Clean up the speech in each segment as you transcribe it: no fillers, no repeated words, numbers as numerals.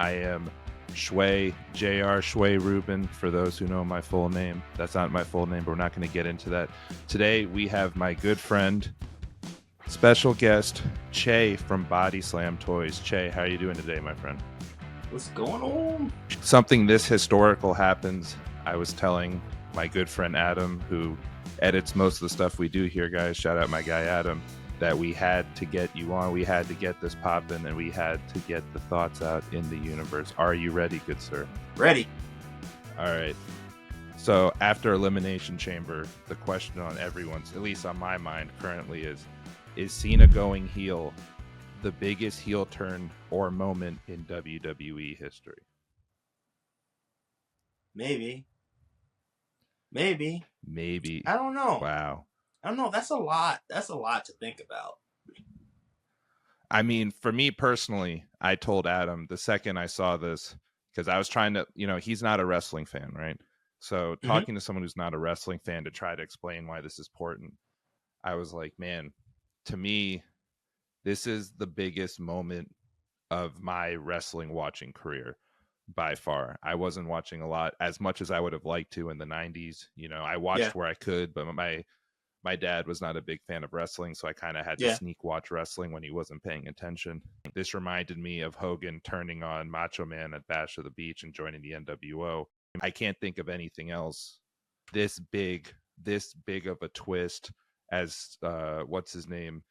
I am Schway, J.R. Schway Rubin, for those who know my full name. That's not my full name, but we're not going to get into that. Today, we have my good friend, special guest, Chay from Body Slam Toys. Chay, how are you doing today, my friend? What's going on? Something this historical happens. I was telling my good friend Adam, who edits most of the stuff we do here, guys. Shout out my guy Adam. That we had to get you on, we had to get this popping, and we had to get the thoughts out in the universe. Are you ready, good sir? Ready. All right. So after Elimination Chamber, the question on everyone's, at least on my mind currently, is Cena going heel the biggest heel turn or moment in WWE history? Maybe. I don't know. Wow. I don't know. That's a lot. That's a lot to think about. I mean, for me personally, I told Adam the second I saw this, because I was trying to, he's not a wrestling fan, right? So talking to someone who's not a wrestling fan to try to explain why this is important, I was like, man, to me, this is the biggest moment of my wrestling watching career by far. I wasn't watching a lot, as much as I would have liked to in the 90s. I watched where I could, but my dad was not a big fan of wrestling, so I kind of had to sneak watch wrestling when he wasn't paying attention. This reminded me of Hogan turning on Macho Man at Bash of the Beach and joining the NWO. I can't think of anything else this big of a twist as, what's his name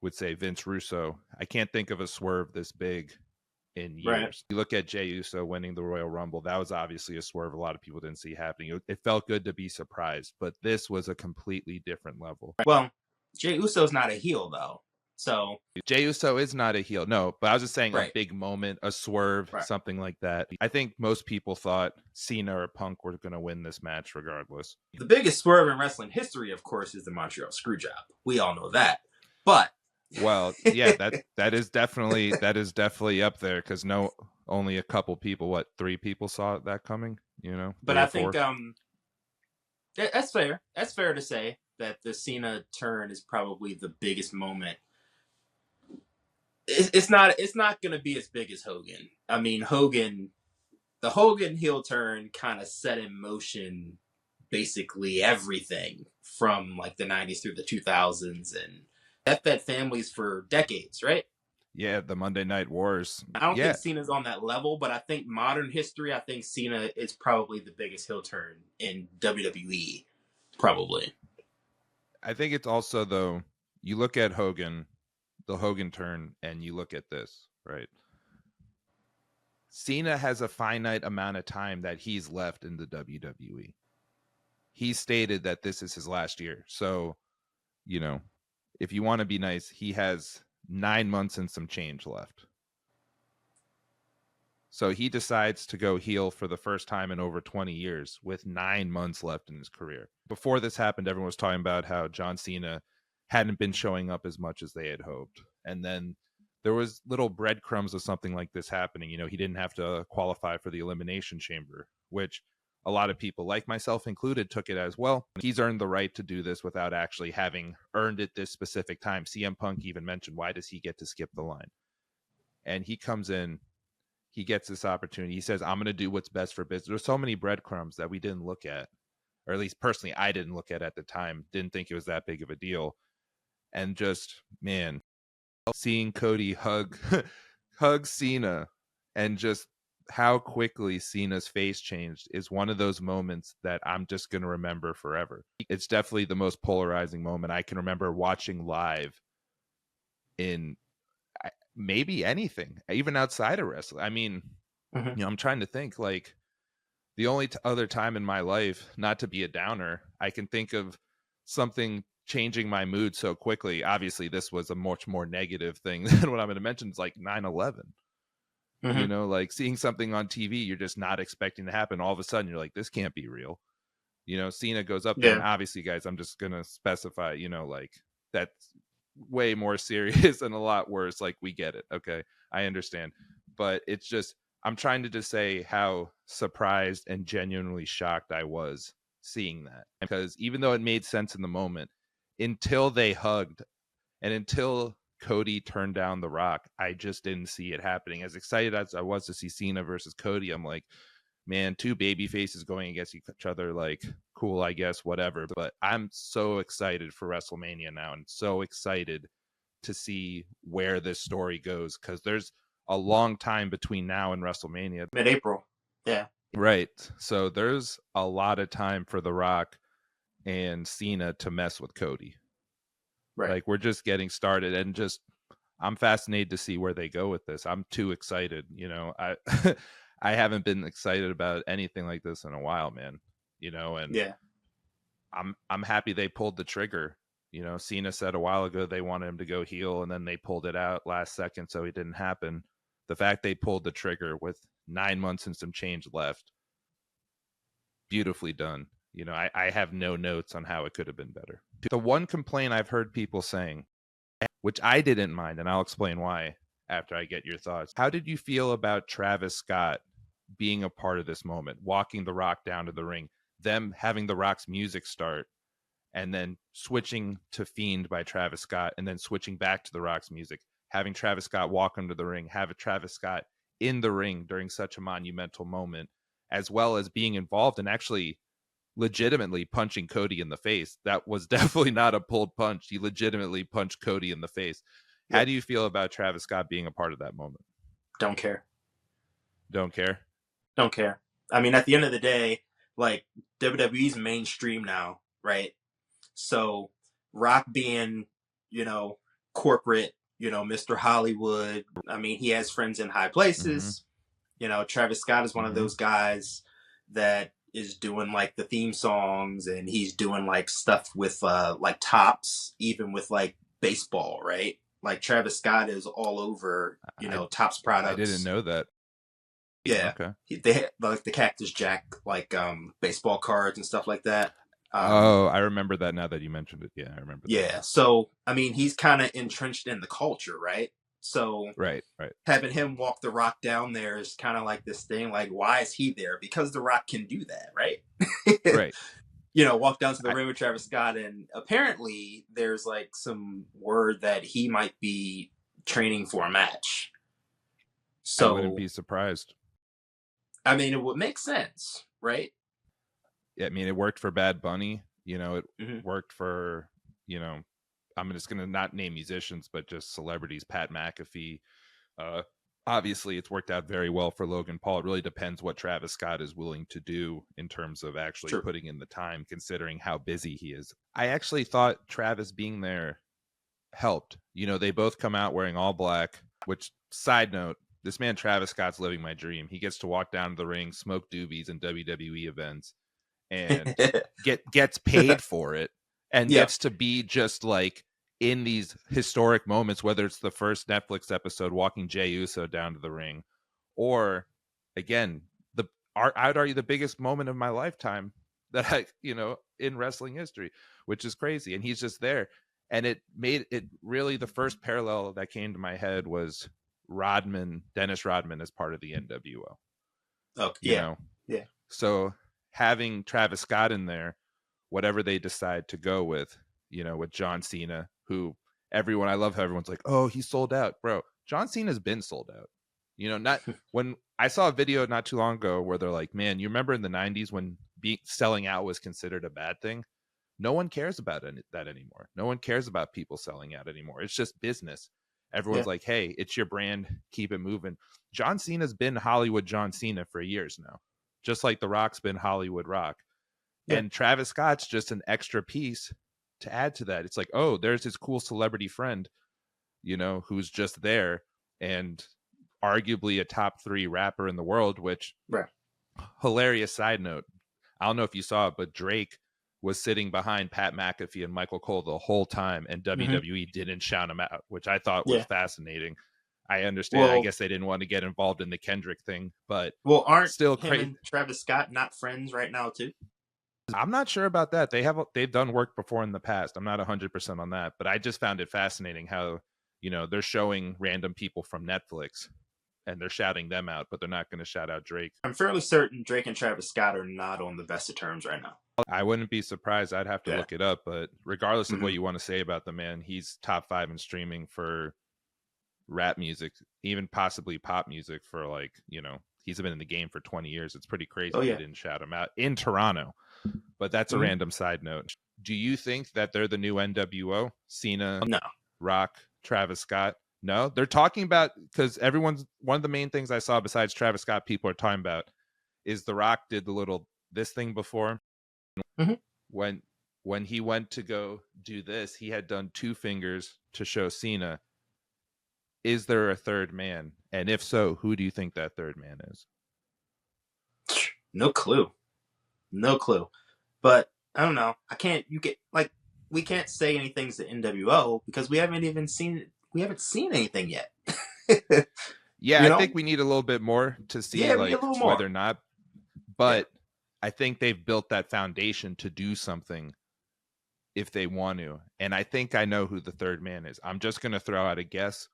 would say, Vince Russo. I can't think of a swerve this big in years. Right. You look at Jey Uso winning the Royal Rumble. That was obviously a swerve a lot of people didn't see happening. It felt good to be surprised, but this was a completely different level. Well, Jey Uso's not a heel, though. So Jey Uso is not a heel. No, but I was just saying a big moment, a swerve, something like that. I think most people thought Cena or Punk were going to win this match regardless. The biggest swerve in wrestling history, of course, is the Montreal Screwjob. We all know that. But well, yeah, that is definitely up there, because only a couple people, 3 people saw that coming, But I think that's fair. That's fair to say that the Cena turn is probably the biggest moment. It's not going to be as big as Hogan. I mean, the Hogan heel turn kind of set in motion basically everything from like the 90s through the 2000s, and that fed families for decades, right? Yeah, the Monday Night Wars. I don't think Cena's on that level, but I think modern history, I think Cena is probably the biggest heel turn in WWE, probably. I think it's also, though, you look at Hogan, the Hogan turn, and you look at this, right? Cena has a finite amount of time that he's left in the WWE. He stated that this is his last year. So, if you want to be nice, he has 9 months and some change left. So he decides to go heel for the first time in over 20 years with 9 months left in his career. Before this happened, everyone was talking about how John Cena hadn't been showing up as much as they had hoped. And then there was little breadcrumbs of something like this happening. He didn't have to qualify for the Elimination Chamber, which a lot of people, like myself included, took it as, well, he's earned the right to do this without actually having earned it this specific time. CM Punk even mentioned, why does he get to skip the line? And he comes in, he gets this opportunity. He says, I'm going to do what's best for business. There's so many breadcrumbs that we didn't look at, or at least personally, I didn't look at the time. Didn't think it was that big of a deal. And just, man, seeing Cody hug Cena and just how quickly Cena's face changed is one of those moments that I'm just going to remember forever. It's definitely the most polarizing moment I can remember watching live in maybe anything, even outside of wrestling. I mean, I'm trying to think, like, the only other time in my life, not to be a downer, I can think of something changing my mood so quickly. Obviously, this was a much more negative thing than what I'm going to mention. It's like 9/11. Like seeing something on TV you're just not expecting to happen. All of a sudden, you're like, this can't be real. Cena goes up there, and obviously, guys, I'm just going to specify, like, that's way more serious and a lot worse. Like, we get it. Okay, I understand. But it's just, I'm trying to just say how surprised and genuinely shocked I was seeing that. Because even though it made sense in the moment, until they hugged and until Cody turned down The Rock, I just didn't see it happening. As excited as I was to see Cena versus Cody, I'm like, man, two baby faces going against each other, like, cool, I guess, whatever. But I'm so excited for WrestleMania now, and so excited to see where this story goes, because there's a long time between now and WrestleMania. Mid-April. Yeah. Right. So there's a lot of time for The Rock and Cena to mess with Cody. Right. Like, we're just getting started, and just I'm fascinated to see where they go with this. I'm too excited. I I haven't been excited about anything like this in a while, man. And yeah. I'm happy they pulled the trigger. Cena said a while ago they wanted him to go heel, and then they pulled it out last second, so it didn't happen. The fact they pulled the trigger with 9 months and some change left, beautifully done. I have no notes on how it could have been better. The one complaint I've heard people saying, which I didn't mind, and I'll explain why after I get your thoughts. How did you feel about Travis Scott being a part of this moment, walking The Rock down to the ring, them having The Rock's music start, and then switching to Fiend by Travis Scott, and then switching back to The Rock's music, having Travis Scott walk into the ring, have Travis Scott in the ring during such a monumental moment, as well as being involved and actually legitimately punching Cody in the face. That was definitely not a pulled punch. He legitimately punched Cody in the face. Yep. How do you feel about Travis Scott being a part of that moment? Don't care. Don't care? Don't care. I mean, at the end of the day, like, WWE's mainstream now, right? So Rock being, corporate, Mr. Hollywood. I mean, he has friends in high places. Mm-hmm. Travis Scott is one of those guys that is doing like the theme songs, and he's doing like stuff with like Tops, even with like baseball, right? Like, Travis Scott is all over, Tops products. I didn't know that. Yeah. Okay. They had like the Cactus Jack, like baseball cards and stuff like that. I remember that now that you mentioned it. Yeah, I remember that. Yeah. So, I mean, he's kind of entrenched in the culture, right? So, right. Having him walk The Rock down there is kind of like this thing. Like, why is he there? Because The Rock can do that, right? Right. Walk down to the ring with Travis Scott, and apparently there's like some word that he might be training for a match. So I wouldn't be surprised. I mean, it would make sense, right? Yeah, I mean, it worked for Bad Bunny. It worked for, I'm just going to not name musicians, but just celebrities, Pat McAfee. Obviously, it's worked out very well for Logan Paul. It really depends what Travis Scott is willing to do in terms of actually putting in the time, considering how busy he is. I actually thought Travis being there helped. They both come out wearing all black, which, side note, this man Travis Scott's living my dream. He gets to walk down to the ring, smoke doobies in WWE events, and gets paid for it, and gets to be just like in these historic moments, whether it's the first Netflix episode walking Jey Uso down to the ring, or again, I would argue the biggest moment of my lifetime that I, in wrestling history, which is crazy. And he's just there. And it made it really, the first parallel that came to my head was Dennis Rodman as part of the NWO. Okay. Yeah. So having Travis Scott in there, whatever they decide to go with, with John Cena, who I love how everyone's like, oh, he's sold out. Bro, John Cena's been sold out. Not when I saw a video not too long ago where they're like, man, you remember in the 90s when selling out was considered a bad thing? No one cares about that anymore. No one cares about people selling out anymore. It's just business. Everyone's like, hey, it's your brand. Keep it moving. John Cena's been Hollywood John Cena for years now, just like The Rock's been Hollywood Rock. Yeah. And Travis Scott's just an extra piece to add to that. It's like, oh, there's his cool celebrity friend, who's just there, and arguably a top 3 rapper in the world, which, hilarious side note, I don't know if you saw it, but Drake was sitting behind Pat McAfee and Michael Cole the whole time, and WWE didn't shout him out, which I thought was fascinating. I understand. I guess they didn't want to get involved in the Kendrick thing, but aren't still him and Travis Scott not friends right now too? I'm not sure about that. They've done work before in the past. I'm not 100% on that, but I just found it fascinating how, they're showing random people from Netflix and they're shouting them out, but they're not going to shout out Drake. I'm fairly certain Drake and Travis Scott are not on the best of terms right now. I wouldn't be surprised. I'd have to look it up, but regardless of what you want to say about the man, he's top 5 in streaming for rap music, even possibly pop music for like, you know, he's been in the game for 20 years. It's pretty crazy they didn't shout him out in Toronto. But that's a random side note. Do you think that they're the new NWO? Cena, No. Rock, Travis Scott? No, they're talking about, because one of the main things I saw besides Travis Scott people are talking about is The Rock did the little this thing before. When he went to go do this, he had done 2 fingers to show Cena. Is there a third man? And if so, who do you think that third man is? No clue. But I don't know. We can't say anything's the NWO because we haven't seen anything yet. I think we need a little bit more to see whether or not. But I think they've built that foundation to do something if they want to. And I think I know who the third man is. I'm just going to throw out a guess.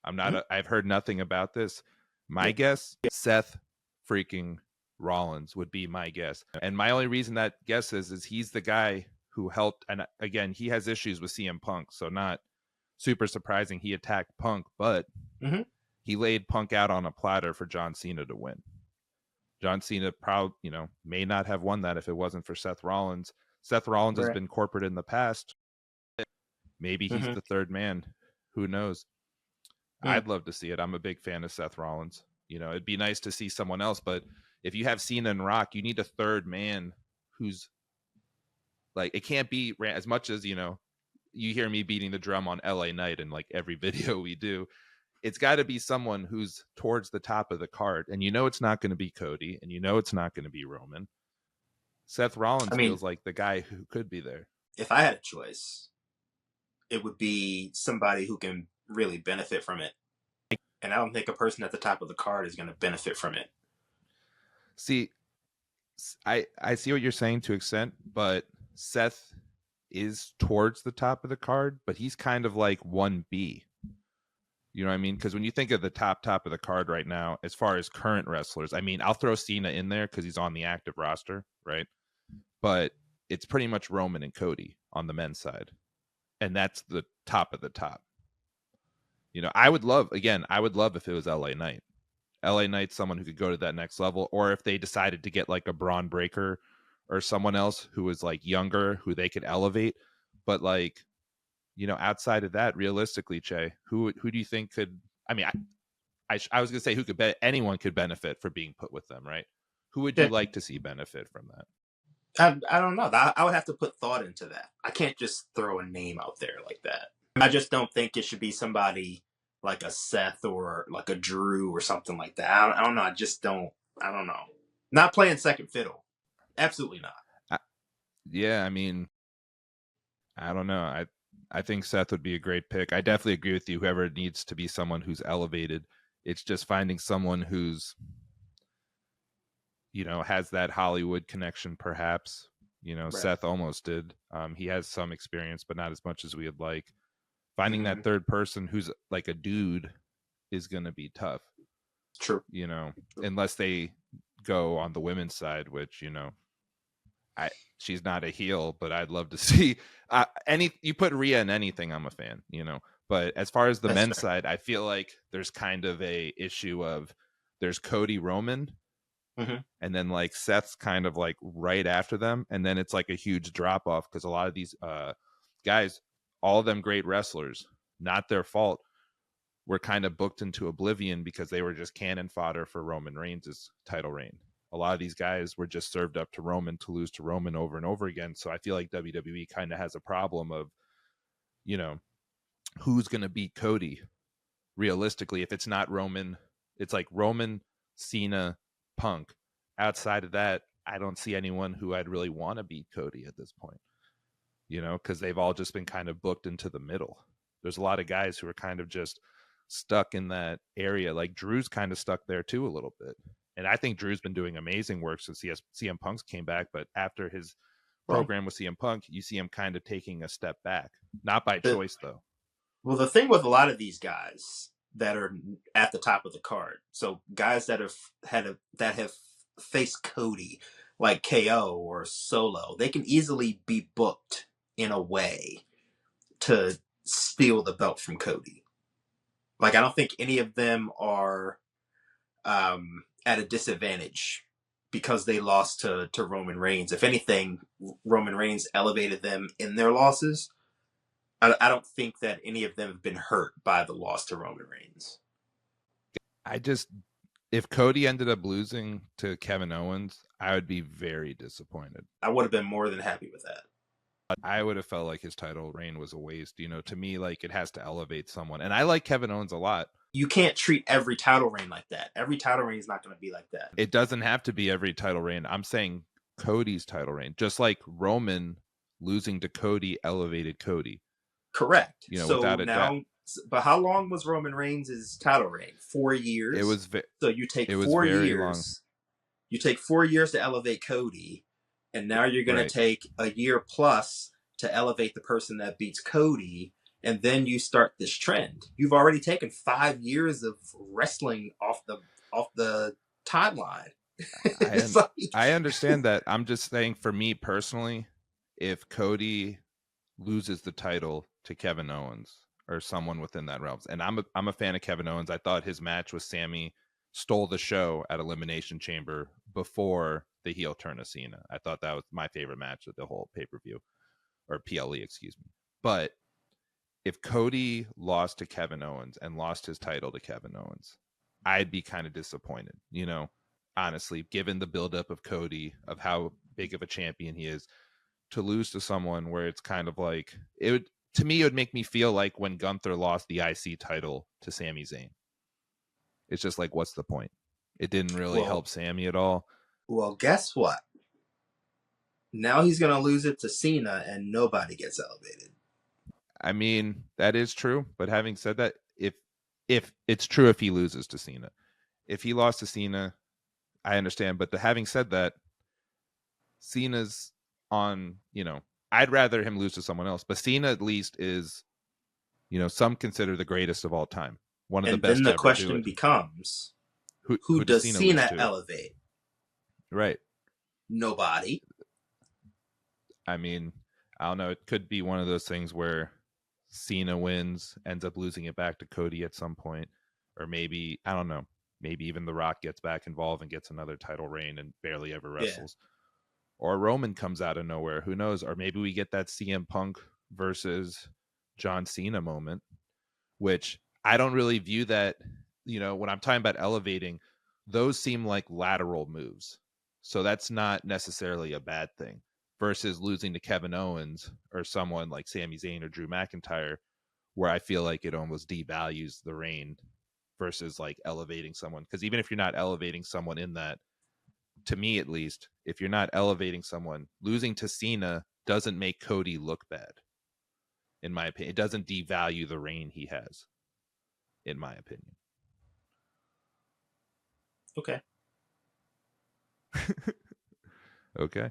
I've heard nothing about this. My guess, Seth freaking Rollins would be my guess. And my only reason that guess is he's the guy who helped. And again, he has issues with CM Punk. So not super surprising he attacked Punk, but he laid Punk out on a platter for John Cena to win. John Cena may not have won that if it wasn't for Seth Rollins. Seth Rollins has been corporate in the past. Maybe he's the third man. Who knows? I'd love to see it. I'm a big fan of Seth Rollins. You know, it'd be nice to see someone else, but if you have Cena and Rock, you need a third man who's like, it can't be as much as, you know, you hear me beating the drum on LA Knight in like every video we do. It's got to be someone who's towards the top of the card. And you know it's not going to be Cody, and you know it's not going to be Roman. Seth Rollins feels like the guy who could be there. If I had a choice, it would be somebody who can really benefit from it. And I don't think a person at the top of the card is going to benefit from it. See, I see what you're saying to an extent, but Seth is towards the top of the card, but he's kind of like 1B. You know what I mean? Because when you think of the top of the card right now, as far as current wrestlers, I mean, I'll throw Cena in there because he's on the active roster, right? But it's pretty much Roman and Cody on the men's side. And that's the top of the top. You know, I would love if it was LA Knight. LA Knight's someone who could go to that next level, or if they decided to get like a Braun Breaker or someone else who was like younger, who they could elevate. But like, you know, outside of that, realistically, Chay, who do you think could? I mean, I was gonna say anyone could benefit for being put with them, right? Who would you like to see benefit from that? I don't know. I would have to put thought into that. I can't just throw a name out there like that. I just don't think it should be somebody like a Seth or like a Drew or something like that. I don't know. I don't know. Not playing second fiddle. Absolutely not. I mean, I don't know. I think Seth would be a great pick. I definitely agree with you. Whoever needs to be someone who's elevated, it's just finding someone who's, you know, has that Hollywood connection, perhaps. You know, Seth almost did. He has some experience, but not as much as we would like. Finding that third person who's like a dude is going to be tough. True. You know, unless they go on the women's side, which, you know, she's not a heel, but I'd love to see you put Rhea in anything, I'm a fan, you know. But as far as the men's side, I feel like there's kind of a issue of there's Cody Roman, and then like Seth's kind of like right after them, and then it's like a huge drop off because a lot of these guys, all of them great wrestlers, not their fault, were kind of booked into oblivion because they were just cannon fodder for Roman Reigns' title reign. A lot of these guys were just served up to Roman to lose to Roman over and over again. So I feel like WWE kind of has a problem of, you know, who's going to beat Cody realistically. If it's not Roman, it's like Roman, Cena, Punk. Outside of that, I don't see anyone who I'd really want to beat Cody at this point, you know, because they've all just been kind of booked into the middle. There's a lot of guys who are kind of just stuck in that area. Like Drew's kind of stuck there too a little bit. And I think Drew's been doing amazing work since CM Punk's came back. But after his program with CM Punk, you see him kind of taking a step back. Not by choice, though. Well, the thing with a lot of these guys that are at the top of the card. So guys that have faced Cody, like KO or Solo, they can easily be booked in a way to steal the belt from Cody. Like, I don't think any of them are at a disadvantage because they lost to Roman Reigns. If anything, Roman Reigns elevated them in their losses. I don't think that any of them have been hurt by the loss to Roman Reigns. If Cody ended up losing to Kevin Owens, I would be very disappointed. I would have been more than happy with that. I would have felt like his title reign was a waste. To me, like, it has to elevate someone. And I like Kevin Owens a lot. You can't treat every title reign like that. Every title reign is not going to be like that. It doesn't have to be every title reign. I'm saying Cody's title reign. Just like Roman losing to Cody elevated Cody. Correct. So without a doubt. But how long was Roman Reigns' title reign? 4 years. It was. So you take 4 years. Long. You take 4 years to elevate Cody, and now you're going to take a year plus to elevate the person that beats Cody, and then you start this trend. You've already taken 5 years of wrestling off the timeline. I understand that. I'm just saying, for me personally, if Cody loses the title to Kevin Owens or someone within that realm, and I'm a fan of Kevin Owens. I thought his match with Sammy stole the show at Elimination Chamber before the heel turn of Cena. I thought that was my favorite match of the whole pay-per-view, or PLE, excuse me. But if Cody lost to Kevin Owens and lost his title to Kevin Owens, I'd be kind of disappointed, honestly, given the buildup of Cody, of how big of a champion he is, to lose to someone where it's kind of like, to me, it would make me feel like when Gunther lost the IC title to Sami Zayn. It's just like, what's the point? It didn't really help Sami at all. Well, guess what? Now he's going to lose it to Cena and nobody gets elevated. I mean, that is true. But having said that, if it's true, if he loses to Cena, if he lost to Cena, I understand. But having said that, Cena's on, I'd rather him lose to someone else. But Cena at least is, some consider the greatest of all time. One of the best. And then the question becomes, who does Cena elevate? Right. Nobody. I mean, I don't know. It could be one of those things where Cena wins, ends up losing it back to Cody at some point. Or maybe, I don't know, maybe even The Rock gets back involved and gets another title reign and barely ever wrestles. Yeah. Or Roman comes out of nowhere. Who knows? Or maybe we get that CM Punk versus John Cena moment, which I don't really view that, when I'm talking about elevating, those seem like lateral moves. So that's not necessarily a bad thing. Versus losing to Kevin Owens or someone like Sami Zayn or Drew McIntyre, where I feel like it almost devalues the reign versus like elevating someone. Because even if you're not elevating someone in that, to me at least, if you're not elevating someone, losing to Cena doesn't make Cody look bad. In my opinion, it doesn't devalue the reign he has, in my opinion. Okay. Okay.